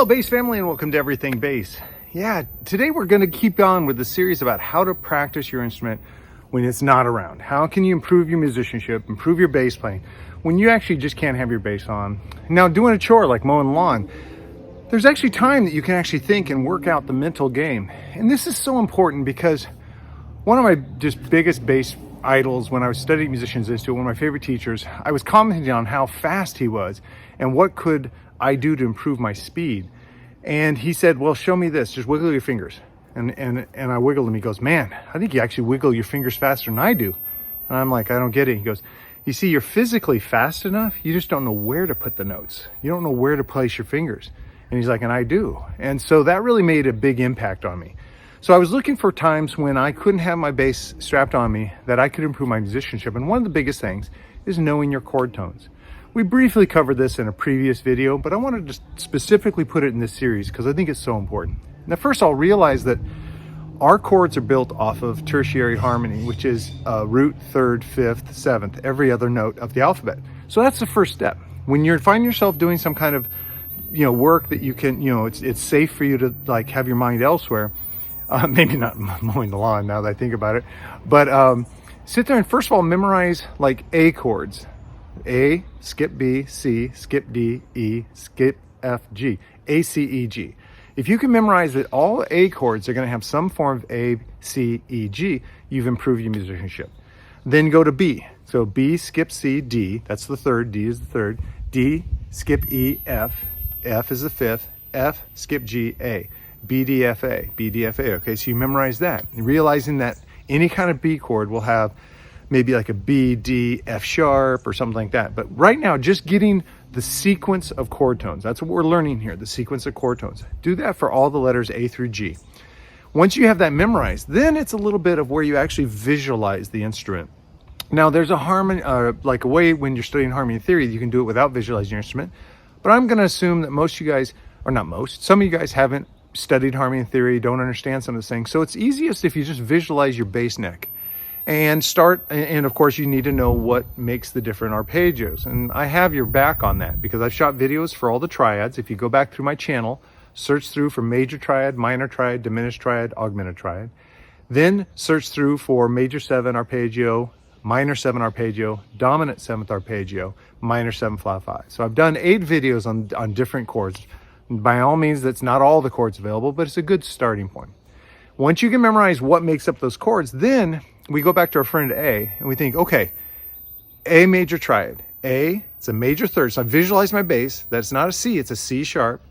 Hello bass family, and welcome to Everything Bass. Yeah, today we're going to keep on with the series about how to practice your instrument when it's not around. How can you improve your musicianship, improve your bass playing when you actually just can't have your bass on? Now, doing a chore like mowing lawn, there's actually time that you can actually think and work out the mental game. And this is so important because one of my just biggest bass idols when I was studying Musicians Institute, one of my favorite teachers, I was commenting on how fast he was and what could I do to improve my speed. And he said, well, show me this, just wiggle your fingers. And I wiggled him. He goes, man, I think you actually wiggle your fingers faster than I do. And I'm like, I don't get it. He goes, you see, you're physically fast enough, you just don't know where to put the notes. You don't know where to place your fingers. And he's like, and I do. And so that really made a big impact on me. So I was looking for times when I couldn't have my bass strapped on me that I could improve my musicianship. And one of the biggest things is knowing your chord tones. We briefly covered this in a previous video, but I wanted to specifically put it in this series because I think it's so important. Now, first I'll realize that our chords are built off of tertiary harmony, which is root, third, fifth, seventh, every other note of the alphabet. So that's the first step. When you find yourself doing some kind of, work that you can, it's safe for you to like have your mind elsewhere. Maybe not mowing the lawn now that I think about it, but sit there and first of all memorize like A chords. A, skip B, C, skip D, E, skip F, G, A, C, E, G. If you can memorize that all A chords are going to have some form of A, C, E, G, you've improved your musicianship. Then go to B. So B, skip C, D, that's the third, D is the third, D, skip E, F, F is the fifth, F, skip G, A, B, D, F, A, B, D, F, A. Okay, so you memorize that. And realizing that any kind of B chord will have maybe like a B, D, F sharp or something like that. But right now, just getting the sequence of chord tones. That's what we're learning here, the sequence of chord tones. Do that for all the letters A through G. Once you have that memorized, then it's a little bit of where you actually visualize the instrument. Now there's a harmony, like a way when you're studying harmony theory, you can do it without visualizing your instrument. But I'm gonna assume that most of you guys, or not most, some of you guys haven't studied harmony theory, don't understand some of the things. So it's easiest if you just visualize your bass neck. And of course you need to know what makes the different arpeggios. And I have your back on that because I've shot videos for all the triads. If you go back through my channel, search through for major triad, minor triad, diminished triad, augmented triad. Then search through for major 7 arpeggio, minor 7 arpeggio, dominant 7th arpeggio, minor 7 flat 5. So I've done 8 videos on different chords. By all means, that's not all the chords available, but it's a good starting point. Once you can memorize what makes up those chords, then we go back to our friend A and we think, okay, A major triad. A, it's a major third. So I visualize my bass. That's not a C, it's a C sharp,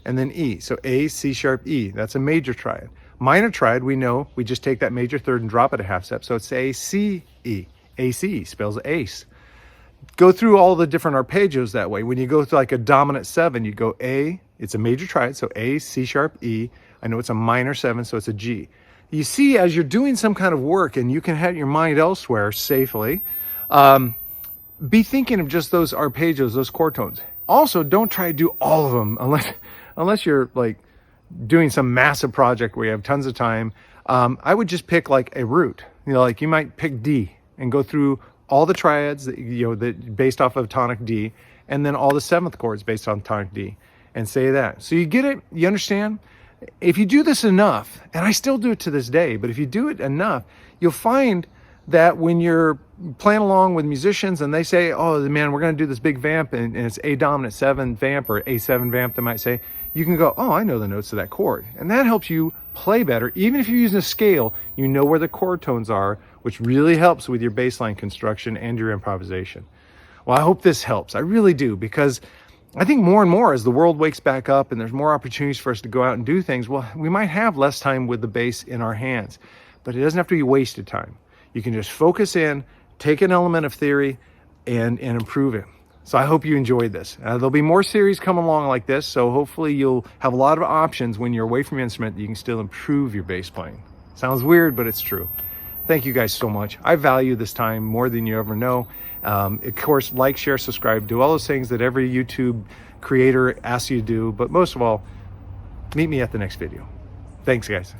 and then E. So A, C sharp, E. That's a major triad. Minor triad, we know, we just take that major third and drop it a half step. So it's A, C, E. A, C, spells ace. Go through all the different arpeggios that way. When you go through like a dominant 7, you go A, it's a major triad, so A, C sharp, E. I know it's a minor 7, so it's a G. You see, as you're doing some kind of work and you can have your mind elsewhere safely, be thinking of just those arpeggios, those chord tones. Also, don't try to do all of them unless you're like doing some massive project where you have tons of time. I would just pick like a root. Like you might pick D and go through all the triads that based off of tonic D, and then all the 7th chords based on tonic D, and say that. So you get it, you understand? If you do this enough, and I still do it to this day, but if you do it enough, you'll find that when you're playing along with musicians and they say, oh man, we're going to do this big vamp and it's A dominant 7 vamp or A7 vamp, they might say, you can go, oh, I know the notes of that chord. And that helps you play better. Even if you're using a scale, you know where the chord tones are, which really helps with your bass line construction and your improvisation. Well, I hope this helps. I really do, because I think more and more as the world wakes back up and there's more opportunities for us to go out and do things, well, we might have less time with the bass in our hands, but it doesn't have to be wasted time. You can just focus in, take an element of theory, and improve it. So I hope you enjoyed this. There'll be more series coming along like this, so hopefully you'll have a lot of options when you're away from your instrument that you can still improve your bass playing. Sounds weird, but it's true. Thank you guys so much. I value this time more than you ever know. Of course, like, share, subscribe, do all those things that every YouTube creator asks you to do. But most of all, meet me at the next video. Thanks, guys.